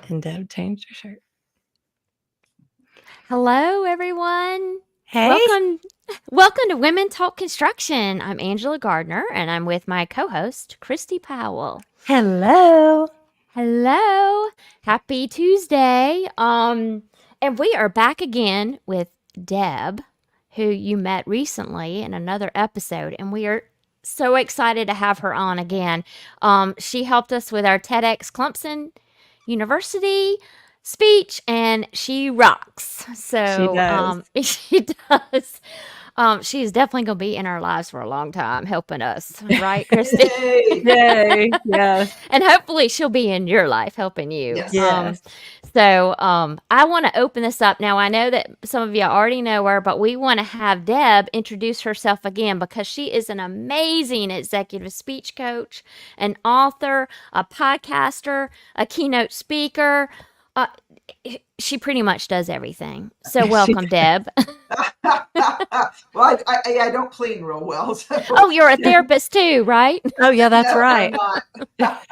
And Deb changed her shirt. Hello, everyone. Hey. Welcome to Women Talk Construction. I'm Angela Gardner, and I'm with my co-host, Christi Powell. Hello. Hello. Happy Tuesday. And we are back again with Deb, who you met recently in another episode, and we are so excited to have her on again. She helped us with our TEDx Clemson University speech, and she rocks. So she does. She is definitely going to be in our lives for a long time, helping us, right, Christi? Yay! Yes. And hopefully she'll be in your life helping you. Yes. So I want to open this up. Now, I know that some of you already know her, but we want to have Deb introduce herself again because she is an amazing executive speech coach, an author, a podcaster, a keynote speaker. She pretty much does everything. So welcome, Deb. Well, I don't clean real well. So. Oh, you're a therapist too, right? Oh, yeah, that's right. I'm not.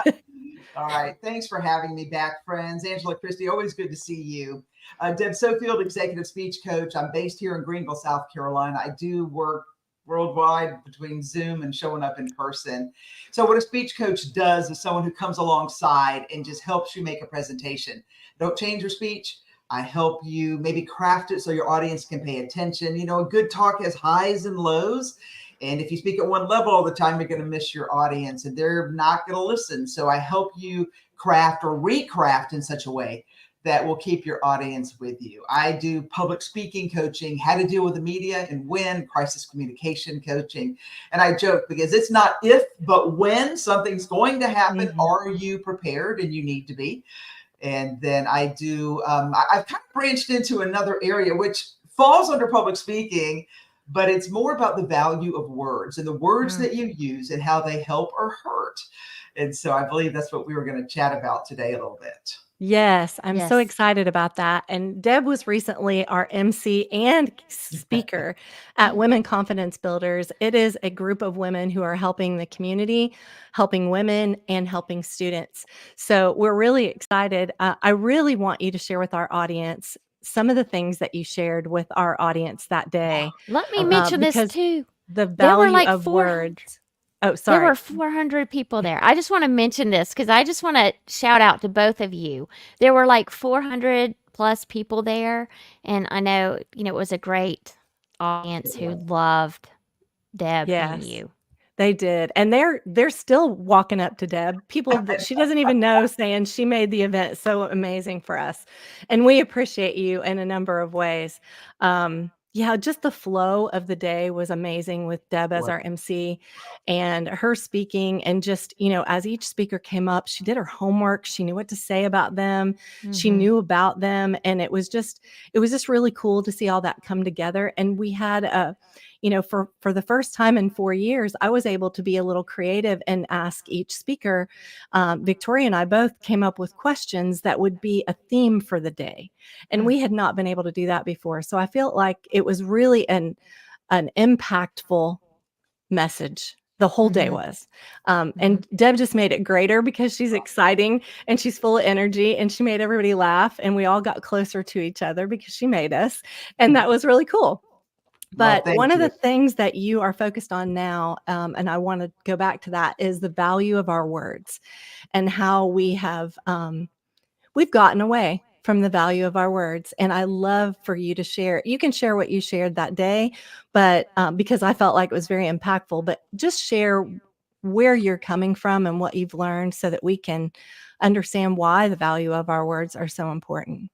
All right. Thanks for having me back, friends. Angela, Christi, always good to see you. Deb Sofield, executive speech coach. I'm based here in Greenville, South Carolina. I do work worldwide between Zoom and showing up in person. So what a speech coach does is someone who comes alongside and just helps you make a presentation. Don't change your speech. I help you maybe craft it so your audience can pay attention. You know, a good talk has highs and lows. And if you speak at one level all the time, you're going to miss your audience and they're not going to listen. So I help you craft or recraft in such a way that will keep your audience with you. I do public speaking coaching, how to deal with the media and when, crisis communication coaching. And I joke because it's not if, but when something's going to happen, are you prepared? And you need to be. And then I do, I've kind of branched into another area, which falls under public speaking, but it's more about the value of words and the words that you use and how they help or hurt. And so I believe that's what we were going to chat about today a little bit. Yes, I'm so excited about that. And Deb was recently our MC and speaker at Women Confidence Builders. It is a group of women who are helping the community, helping women, and helping students. So we're really excited. I really want you to share with our audience some of the things that you shared with our audience that day. Let me mention this too. The value of words. Oh, sorry. There were 400 people there. I just want to mention this because I just want to shout out to both of you. There were like 400 plus people there. And I know, it was a great audience who loved Deb and you. They did. And they're still walking up to Deb. People that she doesn't even know saying she made the event so amazing for us. And we appreciate you in a number of ways. Just the flow of the day was amazing with Deb as our MC and her speaking. And just, as each speaker came up, she did her homework. She knew what to say about them. She knew about them. And it was just really cool to see all that come together. And we had for the first time in 4 years, I was able to be a little creative and ask each speaker. Victoria and I both came up with questions that would be a theme for the day. And we had not been able to do that before. So I feel like it was really an impactful message. The whole day was. And Deb just made it greater because she's exciting and she's full of energy and she made everybody laugh. And we all got closer to each other because she made us. And that was really cool. But one of the things that you are focused on now, and I want to go back to that, is the value of our words and how we have, we've gotten away from the value of our words. And I love for you to share. You can share what you shared that day, but because I felt like it was very impactful, but just share where you're coming from and what you've learned so that we can understand why the value of our words are so important.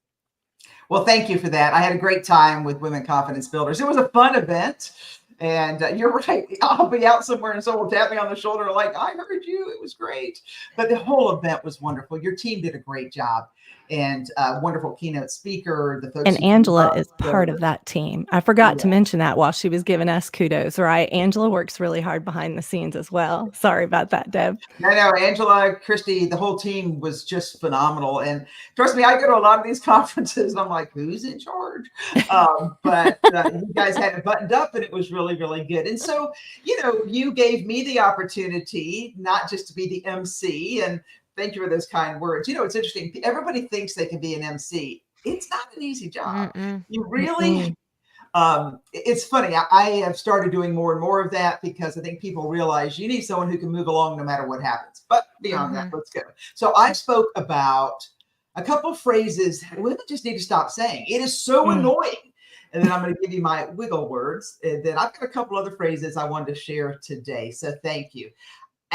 Well, thank you for that. I had a great time with Women Confidence Builders. It was a fun event. And you're right. I'll be out somewhere and someone will tap me on the shoulder like, I heard you. It was great. But the whole event was wonderful. Your team did a great job. And wonderful keynote speaker. The folks and Angela is part of that team. I forgot to mention that while she was giving us kudos, right? Angela works really hard behind the scenes as well. Sorry about that, Deb. No, Angela, Christi, the whole team was just phenomenal. And trust me, I go to a lot of these conferences and I'm like, who's in charge? But you guys had it buttoned up and it was really, really good. And so, you gave me the opportunity not just to be the MC and Thank you for those kind words. You know, it's interesting. Everybody thinks they can be an MC. It's not an easy job. You really, it's funny. I have started doing more and more of that because I think people realize you need someone who can move along no matter what happens. But beyond that, let's go. So I spoke about a couple of phrases women just need to stop saying. It is so annoying. And then I'm going to give you my wiggle words. And then I've got a couple other phrases I wanted to share today. So thank you.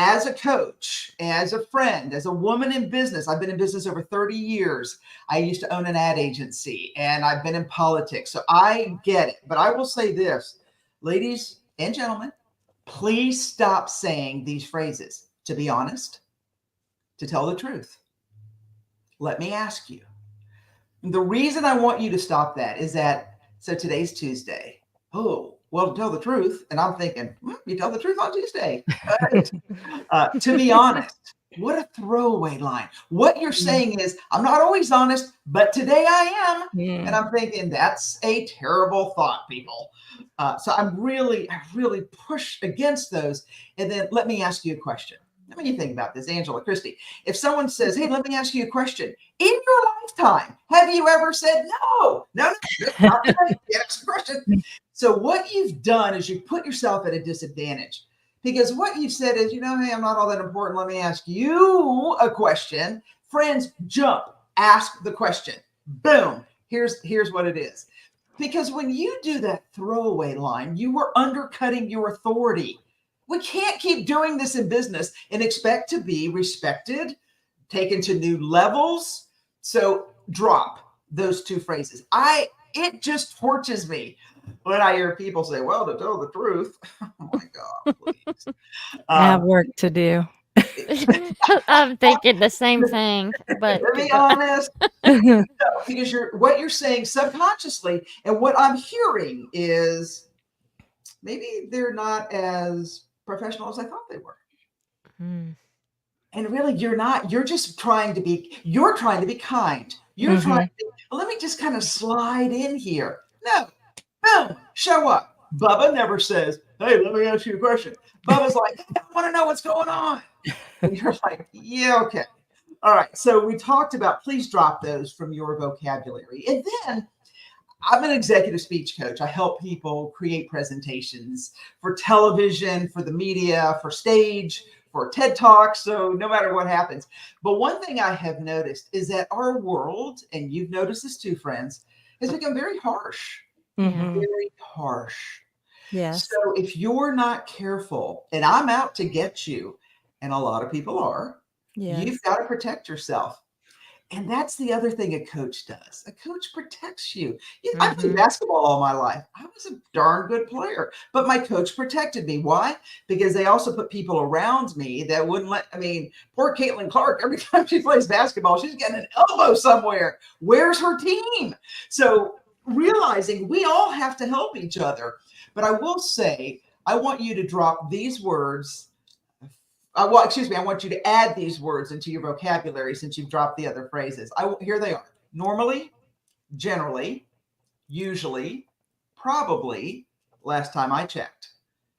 As a coach, as a friend, as a woman in business, I've been in business over 30 years. I used to own an ad agency and I've been in politics. So I get it. But I will say this, ladies and gentlemen, please stop saying these phrases. To be honest, to tell the truth. Let me ask you. The reason I want you to stop that is that, so today's Tuesday. Oh, well, to tell the truth. And I'm thinking, you tell the truth on Tuesday. To be honest, what a throwaway line. What you're saying is, I'm not always honest, but today I am. And I'm thinking that's a terrible thought, people. So I really push against those. And then let me ask you a question. Let me think about this, Angela, Christi. If someone says, hey, let me ask you a question. In your lifetime, have you ever said, no, not today. Ask a question. So what you've done is you put yourself at a disadvantage because what you've said is, hey, I'm not all that important. Let me ask you a question. Friends, jump, ask the question. Boom. Here's what it is. Because when you do that throwaway line, you are undercutting your authority. We can't keep doing this in business and expect to be respected, taken to new levels. So drop those two phrases. It just torches me when I hear people say, well, to tell the truth. Oh my God, please. I have work to do. I'm thinking the same thing, but to be honest, because what you're saying subconsciously, and what I'm hearing is maybe they're not as professional as I thought they were. And really, you're not. You're just trying to be. You're trying to be kind. You're trying to. Well, let me just kind of slide in here. No, show up. Bubba never says, hey, let me ask you a question. Bubba's like, I want to know what's going on. And you're like, yeah, okay. All right. So we talked about, please drop those from your vocabulary. And then I'm an executive speech coach. I help people create presentations for television, for the media, for stage, for TED Talks. So no matter what happens. But one thing I have noticed is that our world, and you've noticed this too, friends, has become very harsh. Very harsh. Yes. So if you're not careful, and I'm out to get you, and a lot of people are, you've got to protect yourself. And that's the other thing a coach does. A coach protects you. I played basketball all my life. I was a darn good player, but my coach protected me. Why? Because they also put people around me that wouldn't poor Caitlin Clark, every time she plays basketball, she's getting an elbow somewhere. Where's her team? So realizing we all have to help each other. But I will say, I want you to drop these words. I want you to add these words into your vocabulary since you've dropped the other phrases. Here they are. Normally, generally, usually, probably, last time I checked.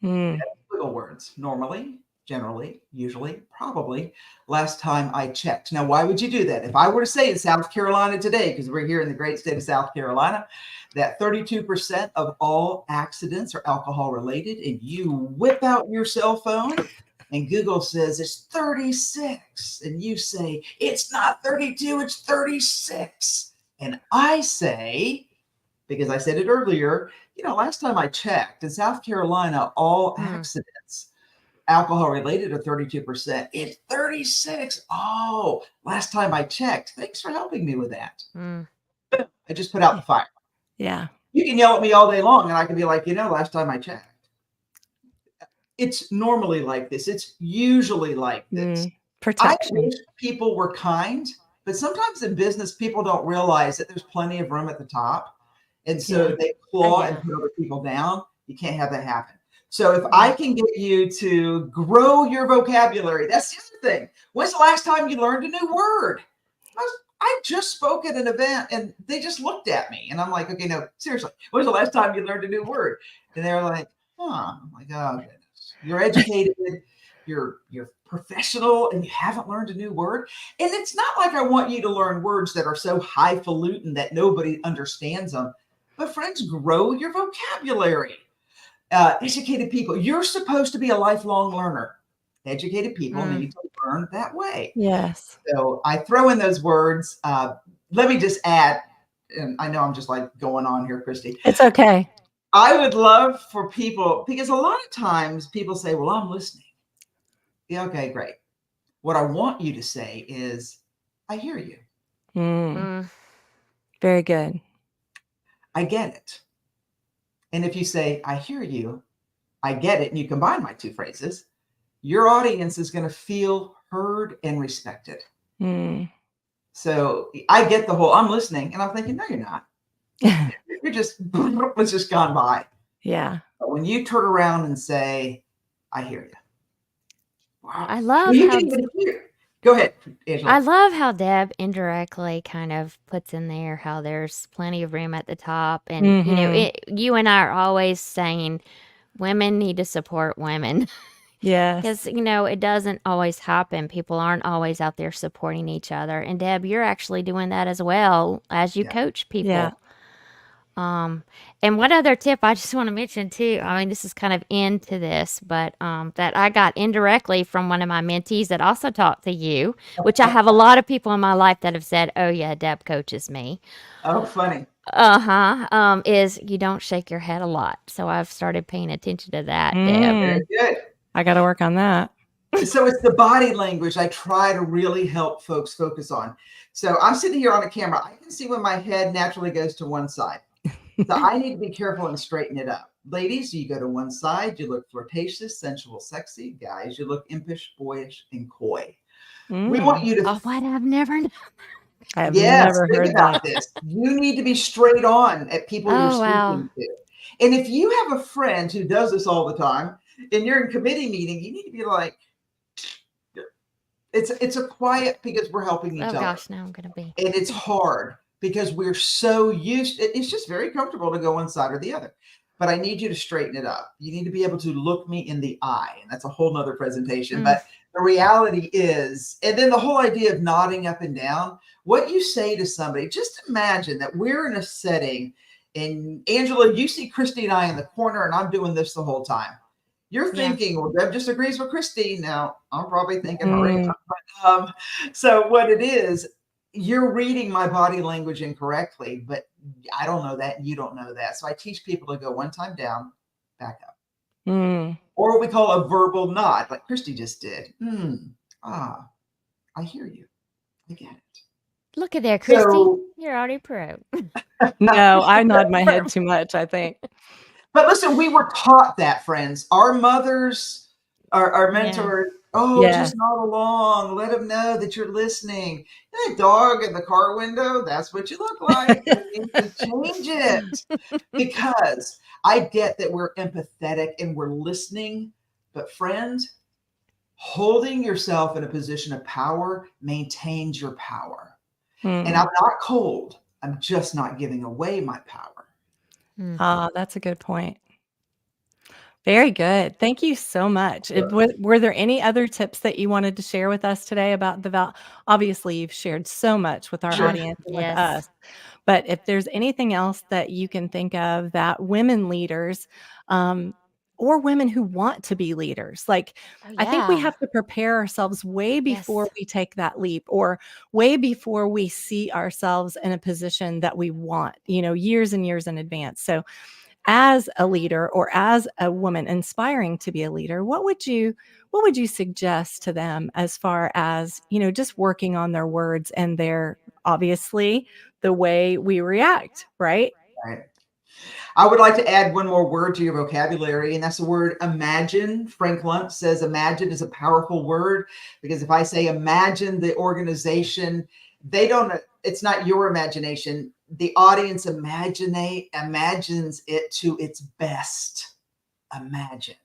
Little words. Normally, generally, usually, probably, last time I checked. Now, why would you do that? If I were to say in South Carolina today, because we're here in the great state of South Carolina, that 32% of all accidents are alcohol related, and you whip out your cell phone and Google says it's 36, and you say it's not 32, it's 36. And I say, because I said it earlier, last time I checked in South Carolina, all accidents alcohol related are 32%. It's 36. Oh, last time I checked. Thanks for helping me with that. I just put out the fire. Yeah. You can yell at me all day long and I can be like, last time I checked. It's normally like this. It's usually like this. Protection. I wish people were kind, but sometimes in business, people don't realize that there's plenty of room at the top. And so they claw and put other people down. You can't have that happen. So if I can get you to grow your vocabulary, that's the other thing. When's the last time you learned a new word? I just spoke at an event and they just looked at me and I'm like, okay, no, seriously, when's the last time you learned a new word? And they're like, oh my God, you're educated, you're professional and you haven't learned a new word. And it's not like I want you to learn words that are so highfalutin that nobody understands them. But friends, grow your vocabulary. Educated people, you're supposed to be a lifelong learner. Educated people need to learn that way. Yes. So I throw in those words. Let me just add, and I know I'm just like going on here, Christy. It's okay. I would love for people, because a lot of times people say, well, I'm listening. Yeah, okay, great. What I want you to say is, I hear you. Very good. I get it. And if you say, I hear you, I get it, and you combine my two phrases, your audience is going to feel heard and respected. So I get the whole, I'm listening, and I'm thinking, no, you're not. You're just, it's just gone by. Yeah. But when you turn around and say, I hear you. Wow. I love you how can even hear. Go ahead, Angela. I love how Deb indirectly kind of puts in there how there's plenty of room at the top. And, you know, you and I are always saying women need to support women. Yes. Because, you know, it doesn't always happen. People aren't always out there supporting each other. And Deb, you're actually doing that as well as you coach people. Yeah. And one other tip I just want to mention too, I mean, this is kind of into this, but that I got indirectly from one of my mentees that also talked to you, which I have a lot of people in my life that have said, oh yeah, Deb coaches me. Oh, funny. Is you don't shake your head a lot. So I've started paying attention to that, Deb. Very good. I got to work on that. So it's the body language I try to really help folks focus on. So I'm sitting here on a camera. I can see when my head naturally goes to one side. So I need to be careful and straighten it up. Ladies, you go to one side, you look flirtatious, sensual, sexy. Guys, you look impish, boyish, and coy. We want you to. Oh, what? I've never known. I've never heard about that. this. You need to be straight on at people you're speaking to. And if you have a friend who does this all the time and you're in committee meeting, you need to be like, it's a quiet, because we're helping each other. Oh gosh, now I'm going to be. And it's hard because we're so used, it's just very comfortable to go one side or the other. But I need you to straighten it up. You need to be able to look me in the eye. And that's a whole nother presentation. But the reality is, and then the whole idea of nodding up and down, what you say to somebody, just imagine that we're in a setting and Angela, you see Christi and I in the corner and I'm doing this the whole time. You're thinking, well, Deb just agrees with Christi. Now I'm probably thinking, so what it is, you're reading my body language incorrectly, but I don't know that. And you don't know that. So I teach people to go one time down, back up. Or what we call a verbal nod, like Christi just did. I hear you. I get it. Look at there, Christi. So, you're already pro. No, I nod my head too much, I think. But listen, we were taught that, friends. Our mothers, our mentors, just nod along. Let them know that you're listening. That dog in the car window, that's what you look like. You need to change it. Because I get that we're empathetic and we're listening. But friends, holding yourself in a position of power maintains your power. And I'm not cold. I'm just not giving away my power. That's a good point. Very good. Thank you so much. Were there any other tips that you wanted to share with us today about the obviously you've shared so much with our audience and with us, but if there's anything else that you can think of that women leaders, or women who want to be leaders, like I think we have to prepare ourselves way before we take that leap, or way before we see ourselves in a position that we want, years and years in advance. So as a leader or as a woman inspiring to be a leader, what would you suggest to them as far as, just working on their words and their, obviously, the way we react, right? Right. I would like to add one more word to your vocabulary, and that's the word imagine. Frank Luntz says imagine is a powerful word, because if I say imagine the organization, it's not your imagination. The audience imagines it to its best. Imagine.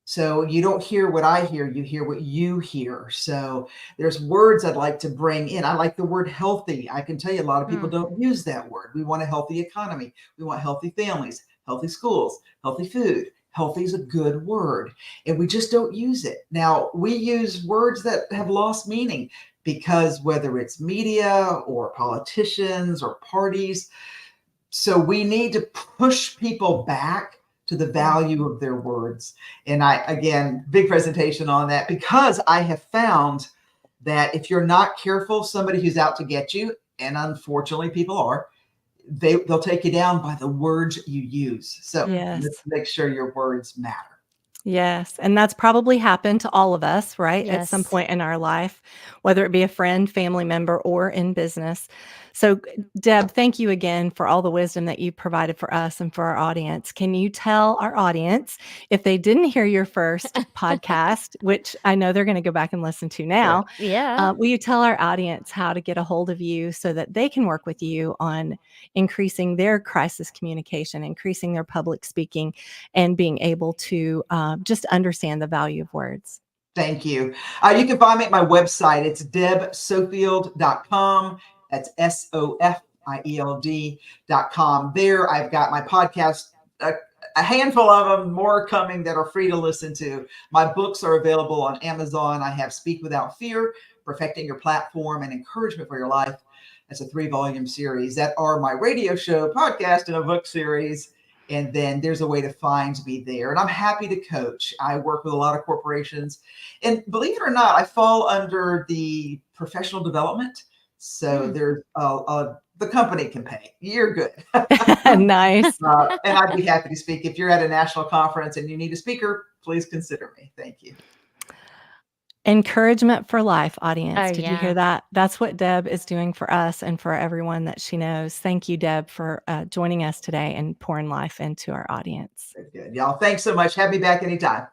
So you don't hear what I hear, you hear what you hear. So there's words I'd like to bring in. I like the word healthy. I can tell you a lot of people don't use that word. We want a healthy economy. We want healthy families, healthy schools, healthy food, Healthy is a good word, and we just don't use it. Now, we use words that have lost meaning because whether it's media or politicians or parties, so we need to push people back to the value of their words. And again, big presentation on that, because I have found that if you're not careful, somebody who's out to get you, and unfortunately people are, they'll take you down by the words you use. So Yes. let's make sure your words matter. Yes, and that's probably happened to all of us, right? At some Yes. point in our life, whether it be a friend, family member, or in business. So, Deb, thank you again for all the wisdom that you provided for us and for our audience. Can you tell our audience, if they didn't hear your first podcast, which I know they're going to go back and listen to now, Yeah. will you tell our audience how to get a hold of you so that they can work with you on increasing their crisis communication, increasing their public speaking, and being able to just understand the value of words? Thank you. You can find me at my website. It's debsofield.com. That's SOFIELD.com. There, I've got my podcast, a handful of them, more coming that are free to listen to. My books are available on Amazon. I have Speak Without Fear, Perfecting Your Platform, and Encouragement for Your Life. That's a 3-volume series. That are my radio show, podcast, and a book series. And then there's a way to find me there. And I'm happy to coach. I work with a lot of corporations. And believe it or not, I fall under the professional development. So there's the company can pay. You're good. Nice. And I'd be happy to speak. If you're at a national conference and you need a speaker, please consider me. Thank you. Encouragement for life, audience. Oh, Did you hear yeah. that? That's what Deb is doing for us and for everyone that she knows. Thank you, Deb, for joining us today and pouring life into our audience. Very good. Y'all, thanks so much. Have me back anytime.